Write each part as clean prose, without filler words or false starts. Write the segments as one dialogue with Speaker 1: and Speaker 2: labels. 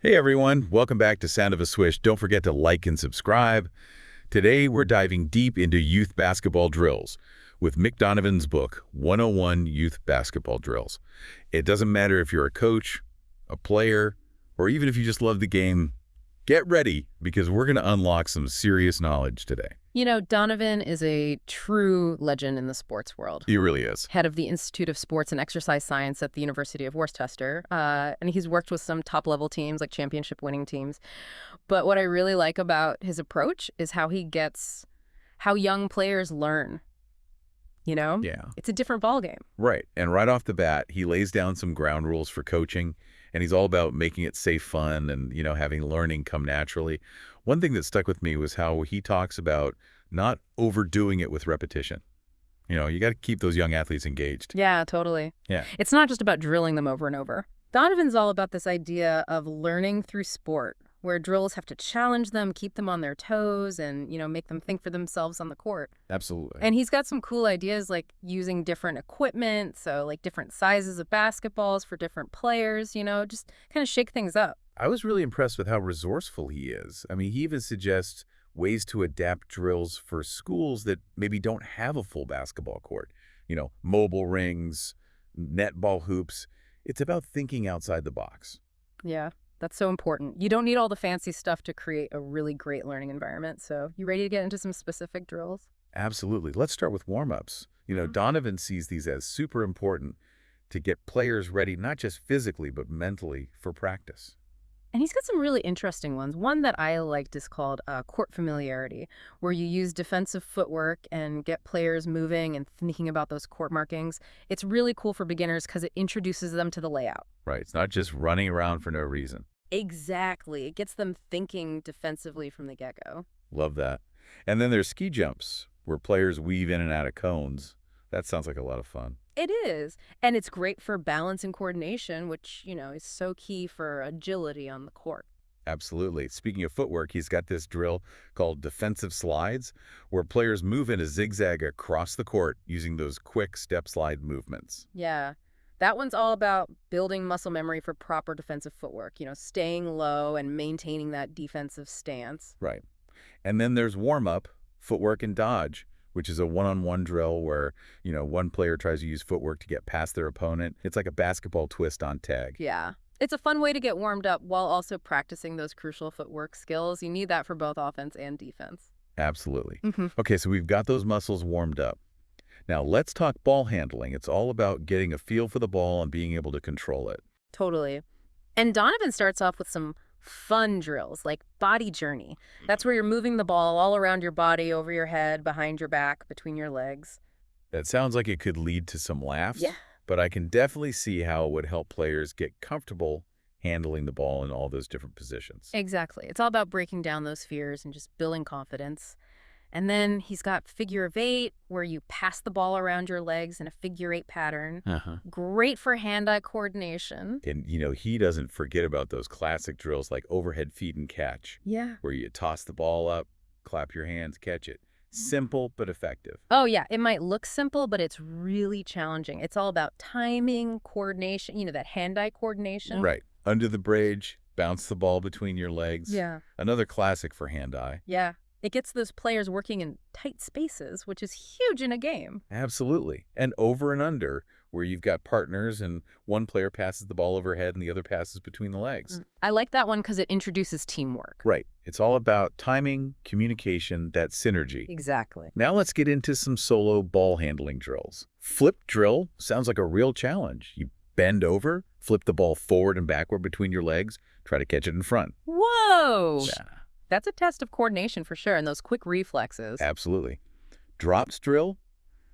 Speaker 1: Hey everyone, welcome back to Sound of a Swish. Don't forget to like and subscribe. Today we're diving deep into youth basketball drills with Mick Donovan's book, 101 Youth Basketball Drills. It doesn't matter if you're a coach, a player, or even if you just love the game, get ready because we're going to unlock some serious knowledge today.
Speaker 2: You know, Donovan is a true legend in the sports world.
Speaker 1: He really is.
Speaker 2: Head of the Institute of Sports and Exercise Science at the University of Worcester. And he's worked with some top-level teams, like championship-winning teams. But what I really like about his approach is how he gets how young players learn. You know?
Speaker 1: Yeah.
Speaker 2: It's a different ballgame.
Speaker 1: Right. And right off the bat, he lays down some ground rules for coaching, and he's all about making it safe, fun, and, having learning come naturally. One thing that stuck with me was how he talks about not overdoing it with repetition. You got to keep those young athletes engaged.
Speaker 2: Yeah, totally.
Speaker 1: Yeah.
Speaker 2: It's not just about drilling them over and over. Donovan's all about this idea of learning through sport, where drills have to challenge them, keep them on their toes, and, make them think for themselves on the court.
Speaker 1: Absolutely.
Speaker 2: And he's got some cool ideas like using different equipment, so like different sizes of basketballs for different players, just kind of shake things up.
Speaker 1: I was really impressed with how resourceful he is. I mean, he even suggests ways to adapt drills for schools that maybe don't have a full basketball court. Mobile rings, netball hoops. It's about thinking outside the box.
Speaker 2: Yeah, that's so important. You don't need all the fancy stuff to create a really great learning environment. So you ready to get into some specific drills?
Speaker 1: Absolutely. Let's start with warm-ups. Donovan sees these as super important to get players ready, not just physically, but mentally for practice.
Speaker 2: And he's got some really interesting ones. One that I liked is called court familiarity, where you use defensive footwork and get players moving and thinking about those court markings. It's really cool for beginners because it introduces them to the layout.
Speaker 1: Right. It's not just running around for no reason.
Speaker 2: Exactly. It gets them thinking defensively from the get-go.
Speaker 1: Love that. And then there's ski jumps, where players weave in and out of cones. That sounds like a lot of fun.
Speaker 2: It is. And it's great for balance and coordination, which, is so key for agility on the court.
Speaker 1: Absolutely. Speaking of footwork, he's got this drill called defensive slides, where players move in a zigzag across the court using those quick step slide movements.
Speaker 2: Yeah. That one's all about building muscle memory for proper defensive footwork, staying low and maintaining that defensive stance.
Speaker 1: Right. And then there's warm-up, footwork and dodge, which is a one-on-one drill where, one player tries to use footwork to get past their opponent. It's like a basketball twist on tag.
Speaker 2: Yeah. It's a fun way to get warmed up while also practicing those crucial footwork skills. You need that for both offense and defense.
Speaker 1: Absolutely.
Speaker 2: Mm-hmm.
Speaker 1: Okay, so we've got those muscles warmed up. Now let's talk ball handling. It's all about getting a feel for the ball and being able to control it.
Speaker 2: Totally. And Donovan starts off with some fun drills like body journey. That's where you're moving the ball all around your body, over your head, behind your back, between your legs.
Speaker 1: That sounds like it could lead to some laughs.
Speaker 2: Yeah.
Speaker 1: But I can definitely see how it would help players get comfortable handling the ball in all those different positions.
Speaker 2: Exactly. It's all about breaking down those fears and just building confidence. And then he's got figure of eight, where you pass the ball around your legs in a figure eight pattern. Great for hand-eye coordination.
Speaker 1: And, he doesn't forget about those classic drills like overhead feed and catch.
Speaker 2: Yeah.
Speaker 1: Where you toss the ball up, clap your hands, catch it. Simple but effective.
Speaker 2: Oh, yeah. It might look simple, but it's really challenging. It's all about timing, coordination, that hand-eye coordination.
Speaker 1: Right. Under the bridge, bounce the ball between your legs.
Speaker 2: Yeah.
Speaker 1: Another classic for hand-eye.
Speaker 2: Yeah. It gets those players working in tight spaces, which is huge in a game.
Speaker 1: Absolutely. And over and under, where you've got partners and one player passes the ball overhead and the other passes between the legs.
Speaker 2: I like that one because it introduces teamwork.
Speaker 1: Right. It's all about timing, communication, that synergy.
Speaker 2: Exactly.
Speaker 1: Now let's get into some solo ball handling drills. Flip drill sounds like a real challenge. You bend over, flip the ball forward and backward between your legs, try to catch it in front.
Speaker 2: Whoa!
Speaker 1: Yeah.
Speaker 2: That's a test of coordination for sure, and those quick reflexes.
Speaker 1: Absolutely. Drops drill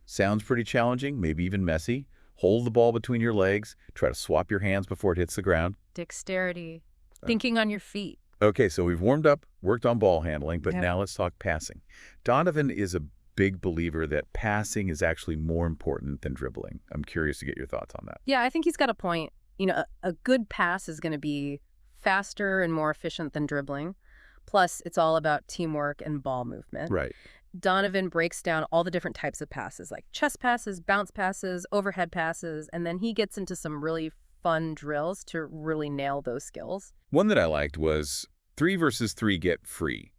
Speaker 1: sounds pretty challenging, maybe even messy. Hold the ball between your legs. Try to swap your hands before it hits the ground.
Speaker 2: Dexterity. Thinking on your feet.
Speaker 1: Okay, so we've warmed up, worked on ball handling, but now let's talk passing. Donovan is a big believer that passing is actually more important than dribbling. I'm curious to get your thoughts on that.
Speaker 2: Yeah, I think he's got a point. A good pass is going to be faster and more efficient than dribbling. Plus, it's all about teamwork and ball movement.
Speaker 1: Right.
Speaker 2: Donovan breaks down all the different types of passes, like chest passes, bounce passes, overhead passes, and then he gets into some really fun drills to really nail those skills.
Speaker 1: One that I liked was 3 versus 3 get free.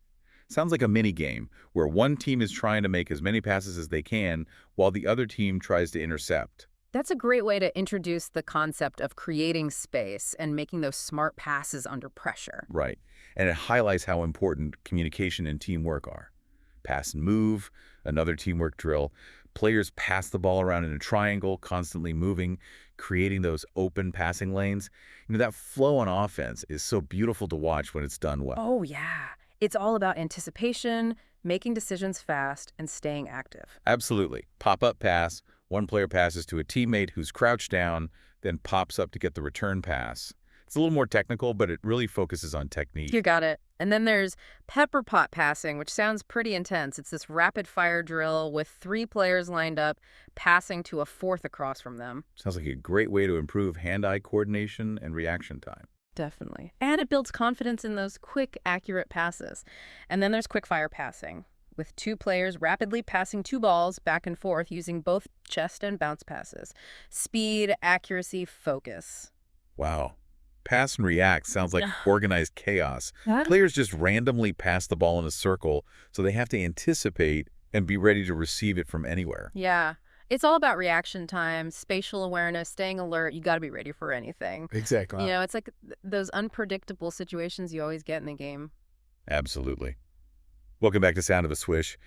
Speaker 1: Sounds like a mini game where one team is trying to make as many passes as they can while the other team tries to intercept.
Speaker 2: That's a great way to introduce the concept of creating space and making those smart passes under pressure.
Speaker 1: Right. And it highlights how important communication and teamwork are. Pass and move, another teamwork drill. Players pass the ball around in a triangle, constantly moving, creating those open passing lanes. That flow on offense is so beautiful to watch when it's done well.
Speaker 2: Oh, yeah. It's all about anticipation, making decisions fast, and staying active.
Speaker 1: Absolutely. Pop-up pass. One player passes to a teammate who's crouched down, then pops up to get the return pass. It's a little more technical, but it really focuses on technique.
Speaker 2: You got it. And then there's pepper pot passing, which sounds pretty intense. It's this rapid-fire drill with 3 players lined up, passing to a 4th across from them.
Speaker 1: Sounds like a great way to improve hand-eye coordination and reaction time.
Speaker 2: Definitely. And it builds confidence in those quick, accurate passes. And then there's quick-fire passing, with 2 players rapidly passing 2 balls back and forth using both chest and bounce passes. Speed, accuracy, focus.
Speaker 1: Wow. Pass and react sounds like organized chaos.
Speaker 2: Huh?
Speaker 1: Players just randomly pass the ball in a circle, so they have to anticipate and be ready to receive it from anywhere.
Speaker 2: Yeah. It's all about reaction time, spatial awareness, staying alert. You got to be ready for anything.
Speaker 1: Exactly.
Speaker 2: It's like those unpredictable situations you always get in the game.
Speaker 1: Absolutely. Welcome back to Sound of a Swish.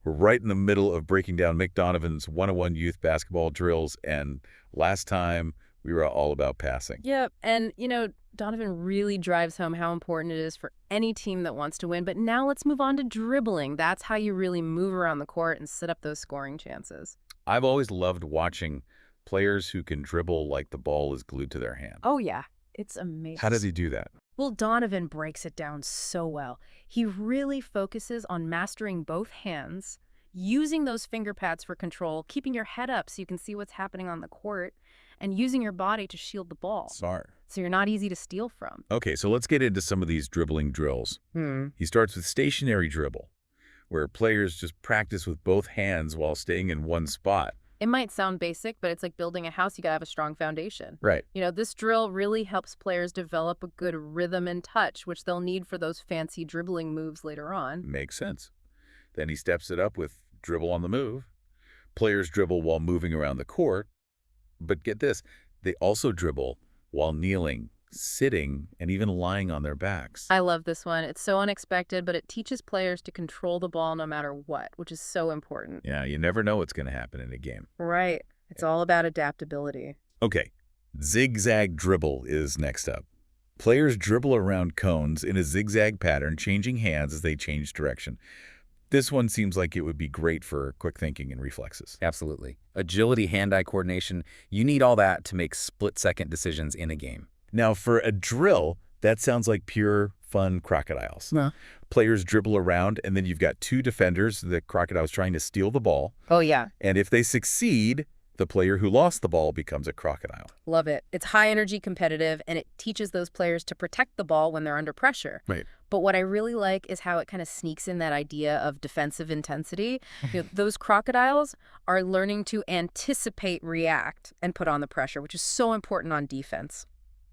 Speaker 1: We're right in the middle of breaking down Mick Donovan's 101 youth basketball drills, and last time we were all about passing.
Speaker 2: Yep. And, Donovan really drives home how important it is for any team that wants to win. But now let's move on to dribbling. That's how you really move around the court and set up those scoring chances.
Speaker 1: I've always loved watching players who can dribble like the ball is glued to their hand.
Speaker 2: Oh, yeah. It's amazing.
Speaker 1: How does he do that?
Speaker 2: Well, Donovan breaks it down so well. He really focuses on mastering both hands, using those finger pads for control, keeping your head up so you can see what's happening on the court, and using your body to shield the ball.
Speaker 1: Smart.
Speaker 2: So you're not easy to steal from.
Speaker 1: Okay, so let's get into some of these dribbling drills. He starts with stationary dribble, where players just practice with both hands while staying in one spot.
Speaker 2: It might sound basic, but it's like building a house. You gotta have a strong foundation.
Speaker 1: Right.
Speaker 2: This drill really helps players develop a good rhythm and touch, which they'll need for those fancy dribbling moves later on.
Speaker 1: Makes sense. Then he steps it up with dribble on the move. Players dribble while moving around the court. But get this, they also dribble while kneeling, sitting, and even lying on their backs.
Speaker 2: I love this one. It's so unexpected, but it teaches players to control the ball no matter what, which is so important.
Speaker 1: Yeah, you never know what's going to happen in a game.
Speaker 2: Right. It's all about adaptability.
Speaker 1: Okay, zigzag dribble is next up. Players dribble around cones in a zigzag pattern, changing hands as they change direction. This one seems like it would be great for quick thinking and reflexes.
Speaker 3: Absolutely. Agility, hand-eye coordination, you need all that to make split-second decisions in a game.
Speaker 1: Now, for a drill, that sounds like pure fun crocodiles.
Speaker 3: No.
Speaker 1: Players dribble around, and then you've got 2 defenders, the crocodiles trying to steal the ball.
Speaker 2: Oh, yeah.
Speaker 1: And if they succeed, the player who lost the ball becomes a crocodile.
Speaker 2: Love it. It's high energy competitive, and it teaches those players to protect the ball when they're under pressure.
Speaker 1: Right.
Speaker 2: But what I really like is how it kind of sneaks in that idea of defensive intensity. Those crocodiles are learning to anticipate, react, and put on the pressure, which is so important on defense.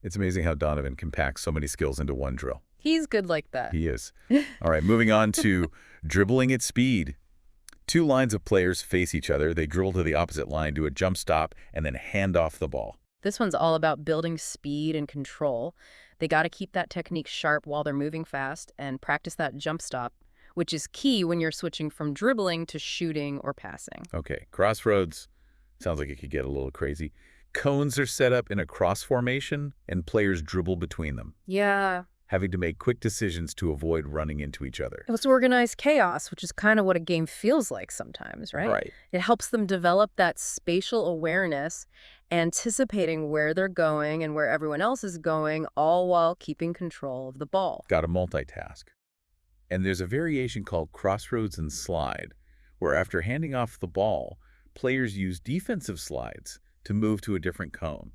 Speaker 1: It's amazing how Donovan can pack so many skills into one drill.
Speaker 2: He's good like that.
Speaker 1: He is. All right, moving on to dribbling at speed. 2 lines of players face each other. They dribble to the opposite line, do a jump stop, and then hand off the ball.
Speaker 2: This one's all about building speed and control. They got to keep that technique sharp while they're moving fast and practice that jump stop, which is key when you're switching from dribbling to shooting or passing.
Speaker 1: Okay, crossroads. Sounds like it could get a little crazy. Cones are set up in a cross formation, and players dribble between them,
Speaker 2: Yeah.
Speaker 1: having to make quick decisions to avoid running into each other.
Speaker 2: It's organized chaos, which is kind of what a game feels like sometimes, right?
Speaker 1: Right.
Speaker 2: It helps them develop that spatial awareness, anticipating where they're going and where everyone else is going, all while keeping control of the ball.
Speaker 1: Got to multitask. And there's a variation called crossroads and slide, where after handing off the ball, players use defensive slides to move to a different cone.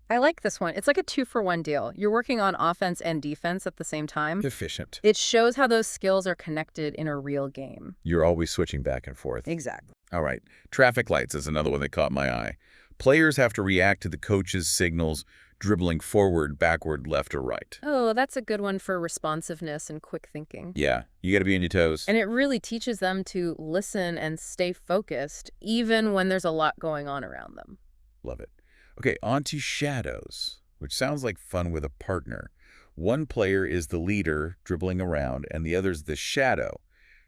Speaker 2: I like this one. It's like a 2-for-1 deal. You're working on offense and defense at the same time.
Speaker 1: Efficient.
Speaker 2: It shows how those skills are connected in a real game.
Speaker 1: You're always switching back and forth.
Speaker 2: Exactly.
Speaker 1: All right. Traffic lights is another one that caught my eye. Players have to react to the coach's signals, dribbling forward, backward, left, or right.
Speaker 2: Oh, that's a good one for responsiveness and quick thinking.
Speaker 1: Yeah, you got to be on your toes.
Speaker 2: And it really teaches them to listen and stay focused, even when there's a lot going on around them.
Speaker 1: Love it. Okay, on to shadows, which sounds like fun with a partner. One player is the leader, dribbling around, and the other's the shadow,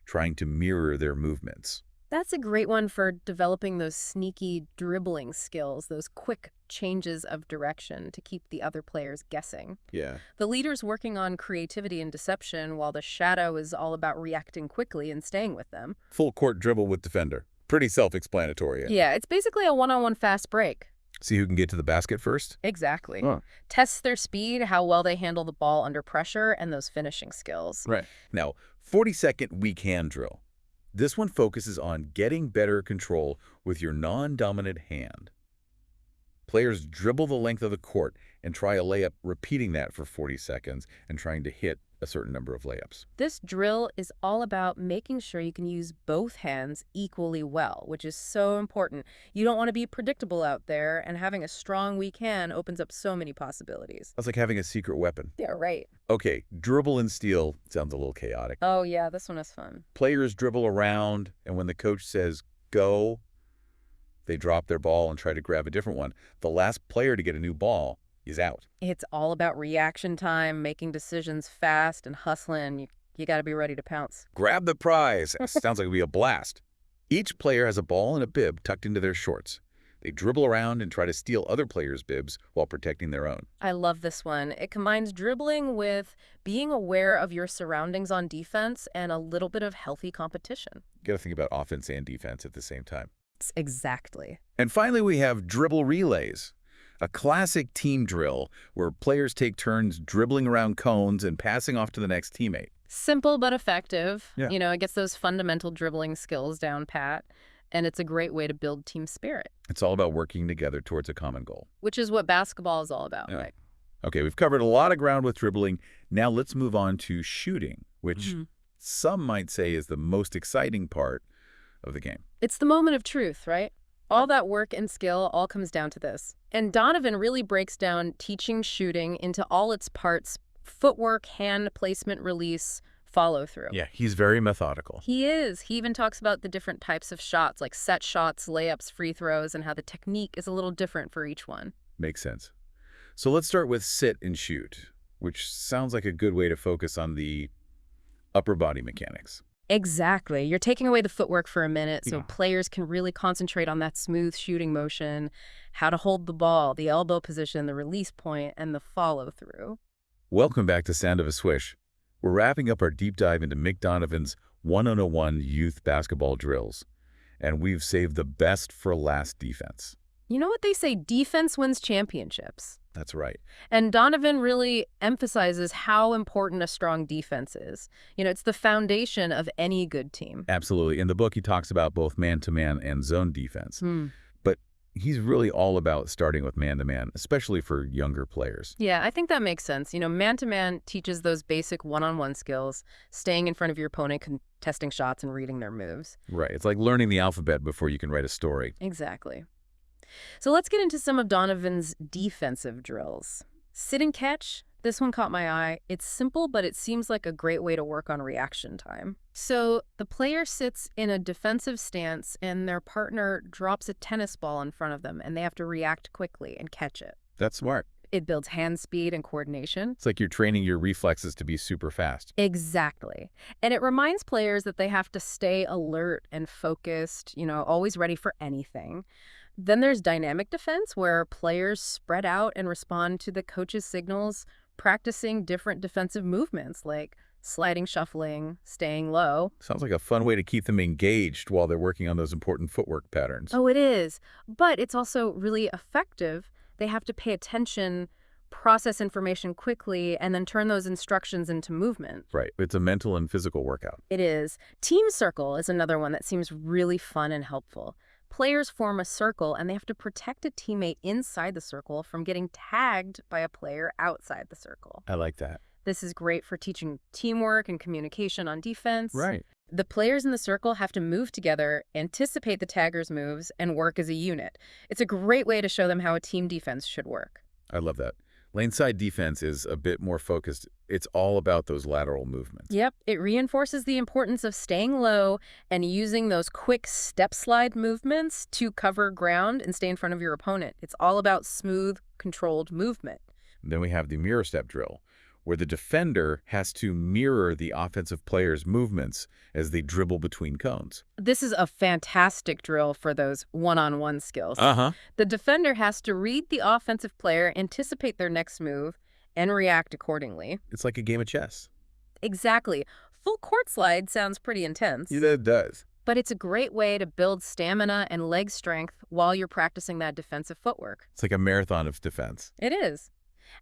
Speaker 1: trying to mirror their movements.
Speaker 2: That's a great one for developing those sneaky dribbling skills, those quick changes of direction to keep the other players guessing.
Speaker 1: Yeah.
Speaker 2: The leader's working on creativity and deception, while the shadow is all about reacting quickly and staying with them.
Speaker 1: Full court dribble with defender. Pretty self-explanatory.
Speaker 2: Yeah, it's basically a one-on-one fast break.
Speaker 1: See who can get to the basket first?
Speaker 2: Exactly.
Speaker 1: Huh.
Speaker 2: Tests their speed, how well they handle the ball under pressure, and those finishing skills.
Speaker 1: Right. Now, 40-second weak hand drill. This one focuses on getting better control with your non-dominant hand. Players dribble the length of the court and try a layup, repeating that for 40 seconds and trying to hit a certain number of layups.
Speaker 2: This drill is all about making sure you can use both hands equally well, which is so important. You don't want to be predictable out there, and having a strong, weak hand opens up so many possibilities.
Speaker 1: That's like having a secret weapon.
Speaker 2: Yeah, right.
Speaker 1: Okay, dribble and steal sounds a little chaotic.
Speaker 2: Oh, yeah, this one is fun.
Speaker 1: Players dribble around, and when the coach says, go, they drop their ball and try to grab a different one. The last player to get a new ball is out.
Speaker 2: It's all about reaction time, making decisions fast, and hustling. You got to be ready to pounce.
Speaker 1: Grab the prize. Sounds like it'll be a blast. Each player has a ball and a bib tucked into their shorts. They dribble around and try to steal other players' bibs while protecting their own.
Speaker 2: I love this one. It combines dribbling with being aware of your surroundings on defense and a little bit of healthy competition.
Speaker 1: Got to think about offense and defense at the same time.
Speaker 2: Exactly.
Speaker 1: And finally, we have dribble relays, a classic team drill where players take turns dribbling around cones and passing off to the next teammate.
Speaker 2: Simple but effective.
Speaker 1: Yeah.
Speaker 2: You know, it gets those fundamental dribbling skills down pat, and it's a great way to build team spirit,
Speaker 1: It's all about working together towards a common goal.
Speaker 2: which is what basketball is all about,
Speaker 1: Yeah.
Speaker 2: right?
Speaker 1: Okay, we've covered a lot of ground with dribbling. Now let's move on to shooting, which some might say is the most exciting part of the game.
Speaker 2: It's the moment of truth, right? All that work and skill all comes down to this. And Donovan really breaks down teaching shooting into all its parts: footwork, hand placement, release, follow through.
Speaker 1: Yeah, he's very methodical.
Speaker 2: He is. He even talks about the different types of shots, like set shots, layups, free throws, and how the technique is a little different for each one.
Speaker 1: Makes sense. So let's start with sit and shoot, which sounds like a good way to focus on the upper body mechanics.
Speaker 2: Exactly. You're taking away the footwork for a minute so
Speaker 1: Yeah.
Speaker 2: players can really concentrate on that smooth shooting motion, how to hold the ball, the elbow position, the release point, and the follow through.
Speaker 1: Welcome back to Sound of a Swish. We're wrapping up our deep dive into Mick Donovan's 101 youth basketball drills, and we've saved the best for last defense.
Speaker 2: You know what they say, defense wins championships.
Speaker 1: That's right.
Speaker 2: And Donovan really emphasizes how important a strong defense is. You know, it's the foundation of any good team.
Speaker 1: Absolutely. In the book, he talks about both man-to-man and zone defense. But he's really all about starting with man-to-man, especially for younger players.
Speaker 2: Yeah, I think that makes sense. You know, man-to-man teaches those basic one-on-one skills, staying in front of your opponent, contesting shots, and reading their moves.
Speaker 1: Right. It's like learning the alphabet before you can write a story.
Speaker 2: Exactly. So let's get into some of Donovan's defensive drills. Sit and catch. This one caught my eye. It's simple, but it seems like a great way to work on reaction time. So the player sits in a defensive stance and their partner drops a tennis ball in front of them and they have to react quickly and catch it.
Speaker 1: That's smart.
Speaker 2: It builds hand speed and coordination.
Speaker 1: It's like you're training your reflexes to be super fast.
Speaker 2: Exactly. And it reminds players that they have to stay alert and focused, you know, always ready for anything. Then there's dynamic defense, where players spread out and respond to the coach's signals, practicing different defensive movements like sliding, shuffling, staying low.
Speaker 1: Sounds like a fun way to keep them engaged while they're working on those important footwork patterns.
Speaker 2: Oh, it is. But it's also really effective. They have to pay attention, process information quickly, and then turn those instructions into movement.
Speaker 1: Right. It's a mental and physical workout.
Speaker 2: It is. Team circle is another one that seems really fun and helpful. Players form a circle, and they have to protect a teammate inside the circle from getting tagged by a player outside the circle.
Speaker 1: I like that.
Speaker 2: This is great for teaching teamwork and communication on defense.
Speaker 1: Right.
Speaker 2: The players in the circle have to move together, anticipate the tagger's moves, and work as a unit. It's a great way to show them how a team defense should work.
Speaker 1: I love that. Lane side defense is a bit more focused. It's all about those lateral movements.
Speaker 2: Yep, it reinforces the importance of staying low and using those quick step slide movements to cover ground and stay in front of your opponent. It's all about smooth, controlled movement.
Speaker 1: Then we have the mirror step drill, where the defender has to mirror the offensive player's movements as they dribble between cones.
Speaker 2: This is a fantastic drill for those one-on-one skills.
Speaker 1: Uh-huh.
Speaker 2: The defender has to read the offensive player, anticipate their next move, and react accordingly.
Speaker 1: It's like a game of chess.
Speaker 2: Exactly. Full court slide sounds pretty intense.
Speaker 1: Yeah, it does.
Speaker 2: But it's a great way to build stamina and leg strength while you're practicing that defensive footwork.
Speaker 1: It's like a marathon of defense.
Speaker 2: It is.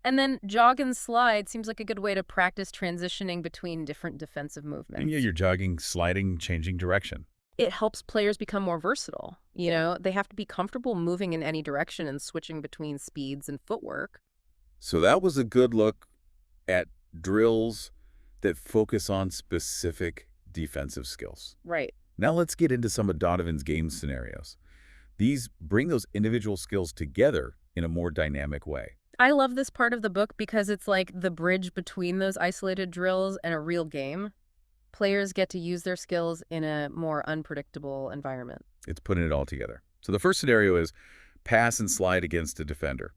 Speaker 2: And then jog and slide seems like a good way to practice transitioning between different defensive movements.
Speaker 1: And yeah, you're jogging, sliding, changing direction.
Speaker 2: It helps players become more versatile. You know, they have to be comfortable moving in any direction and switching between speeds and footwork.
Speaker 1: So that was a good look at drills that focus on specific defensive skills.
Speaker 2: Right.
Speaker 1: Now let's get into some of Donovan's game scenarios. These bring those individual skills together in a more dynamic way.
Speaker 2: I love this part of the book because it's like the bridge between those isolated drills and a real game. Players get to use their skills in a more unpredictable environment.
Speaker 1: It's putting it all together. So the first scenario is pass and slide against a defender.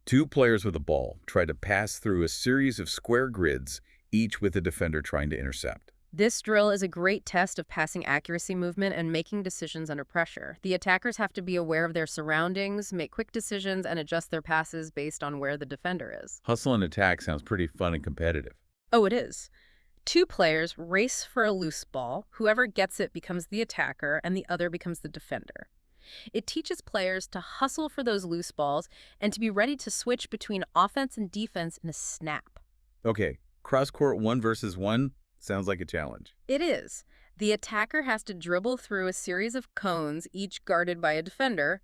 Speaker 1: Two players with a ball try to pass through a series of square grids, each with a defender trying to intercept.
Speaker 2: This drill is a great test of passing accuracy movement and making decisions under pressure. The attackers have to be aware of their surroundings, make quick decisions, and adjust their passes based on where the defender is.
Speaker 1: Hustle and attack sounds pretty fun and competitive.
Speaker 2: Oh, it is. Two players race for a loose ball. Whoever gets it becomes the attacker, and the other becomes the defender. It teaches players to hustle for those loose balls and to be ready to switch between offense and defense in a snap.
Speaker 1: Okay, cross-court 1 versus 1 sounds like a challenge.
Speaker 2: It is. The attacker has to dribble through a series of cones, each guarded by a defender,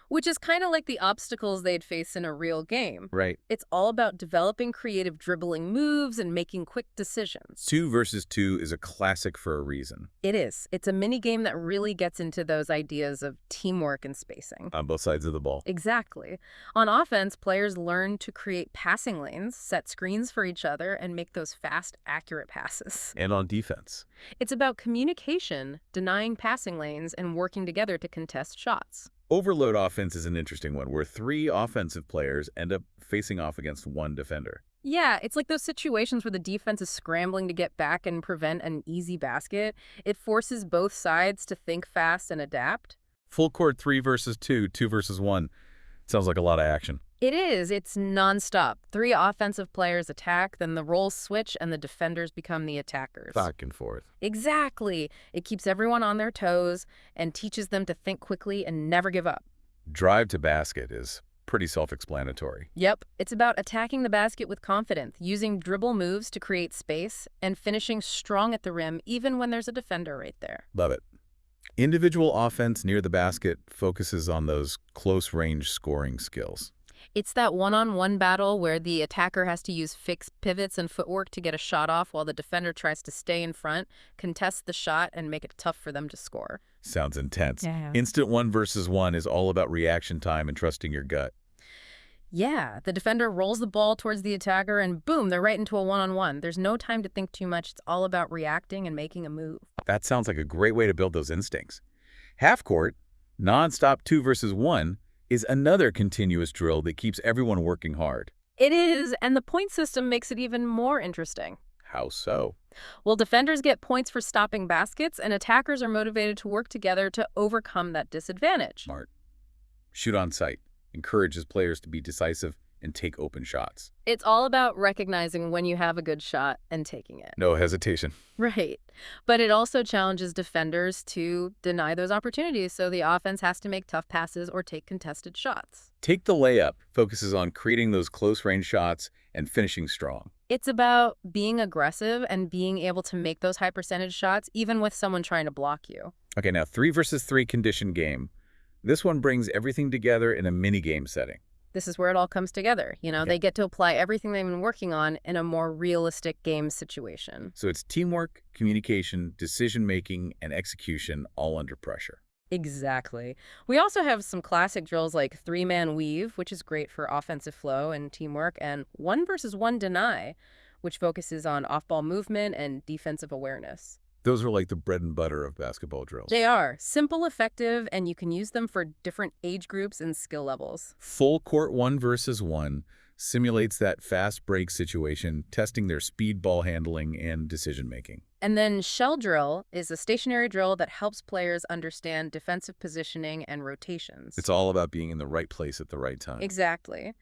Speaker 2: which is kind of like the obstacles they'd face in a real game.
Speaker 1: Right.
Speaker 2: It's all about developing creative dribbling moves and making quick decisions.
Speaker 1: 2 versus 2 is a classic for a reason.
Speaker 2: It is. It's a mini game that really gets into those ideas of teamwork and spacing.
Speaker 1: On both sides of the ball.
Speaker 2: Exactly. On offense, players learn to create passing lanes, set screens for each other, and make those fast, accurate passes.
Speaker 1: And on defense.
Speaker 2: It's about communication, denying passing lanes, and working together to contest shots.
Speaker 1: Overload offense is an interesting one, where 3 offensive players end up facing off against 1 defender.
Speaker 2: Yeah, it's like those situations where the defense is scrambling to get back and prevent an easy basket. It forces both sides to think fast and adapt.
Speaker 1: Full court 3 versus 2, 2 versus 1. Sounds like a lot of action.
Speaker 2: It is. It's nonstop. 3 offensive players attack, then the roles switch, and the defenders become the attackers.
Speaker 1: Back and forth.
Speaker 2: Exactly. It keeps everyone on their toes and teaches them to think quickly and never give up.
Speaker 1: Drive to basket is pretty self-explanatory.
Speaker 2: Yep. It's about attacking the basket with confidence, using dribble moves to create space, and finishing strong at the rim even when there's a defender right there.
Speaker 1: Love it. Individual offense near the basket focuses on those close-range scoring skills.
Speaker 2: It's that one-on-one battle where the attacker has to use fixed pivots and footwork to get a shot off while the defender tries to stay in front, contest the shot, and make it tough for them to score.
Speaker 1: Sounds intense.
Speaker 2: Yeah.
Speaker 1: Instant 1 versus 1 is all about reaction time and trusting your gut.
Speaker 2: Yeah, the defender rolls the ball towards the attacker and boom, they're right into a one-on-one. There's no time to think too much. It's all about reacting and making a move.
Speaker 1: That sounds like a great way to build those instincts. Half court, nonstop 2 versus 1, is another continuous drill that keeps everyone working hard.
Speaker 2: It is, and the point system makes it even more interesting.
Speaker 1: How so?
Speaker 2: Well, defenders get points for stopping baskets, and attackers are motivated to work together to overcome that disadvantage.
Speaker 1: Smart. Shoot on sight. Encourages players to be decisive and take open shots.
Speaker 2: It's all about recognizing when you have a good shot and taking it.
Speaker 1: No hesitation.
Speaker 2: Right. But it also challenges defenders to deny those opportunities, so the offense has to make tough passes or take contested shots.
Speaker 1: Take the layup focuses on creating those close-range shots and finishing strong.
Speaker 2: It's about being aggressive and being able to make those high-percentage shots even with someone trying to block you.
Speaker 1: Okay, now 3 versus 3 condition game. This one brings everything together in a mini-game setting.
Speaker 2: This is where it all comes together. You know,
Speaker 1: Okay.
Speaker 2: They get to apply everything they've been working on in a more realistic game situation.
Speaker 1: So it's teamwork, communication, decision-making, and execution all under pressure.
Speaker 2: Exactly. We also have some classic drills like three-man weave, which is great for offensive flow and teamwork, and one versus one deny, which focuses on off-ball movement and defensive awareness.
Speaker 1: Those are like the bread and butter of basketball drills.
Speaker 2: They are simple, effective, and you can use them for different age groups and skill levels.
Speaker 1: Full court 1 versus 1 simulates that fast break situation, testing their speed, ball handling, and decision-making.
Speaker 2: And then shell drill is a stationary drill that helps players understand defensive positioning and rotations.
Speaker 1: It's all about being in the right place at the right time.
Speaker 2: Exactly.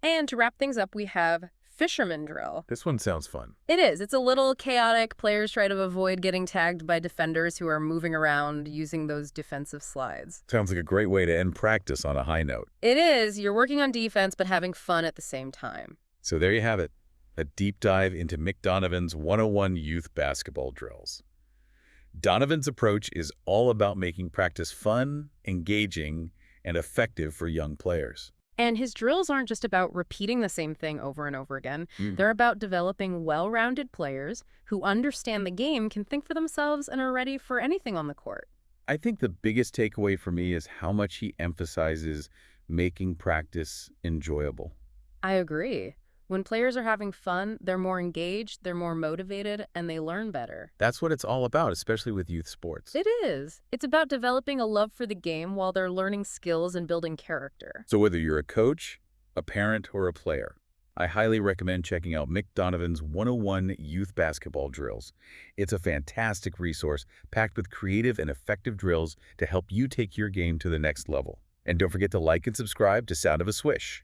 Speaker 2: And to wrap things up, we have fisherman drill.
Speaker 1: This one sounds fun.
Speaker 2: It is. It's a little chaotic. Players try to avoid getting tagged by defenders who are moving around using those defensive slides.
Speaker 1: Sounds like a great way to end practice on a high note.
Speaker 2: It is. You're working on defense but having fun at the same time.
Speaker 1: So there you have it, a deep dive into Mick Donovan's 101 youth basketball drills. Donovan's approach is all about making practice fun, engaging, and effective for young players.
Speaker 2: And his drills aren't just about repeating the same thing over and over again. They're about developing well-rounded players who understand the game, can think for themselves, and are ready for anything on the court.
Speaker 1: I think the biggest takeaway for me is how much he emphasizes making practice enjoyable.
Speaker 2: I agree. When players are having fun, they're more engaged, they're more motivated, and they learn better.
Speaker 1: That's what it's all about, especially with youth sports.
Speaker 2: It is. It's about developing a love for the game while they're learning skills and building character.
Speaker 1: So whether you're a coach, a parent, or a player, I highly recommend checking out Mick Donovan's 101 Youth Basketball Drills. It's a fantastic resource packed with creative and effective drills to help you take your game to the next level. And don't forget to like and subscribe to Sound of a Swish.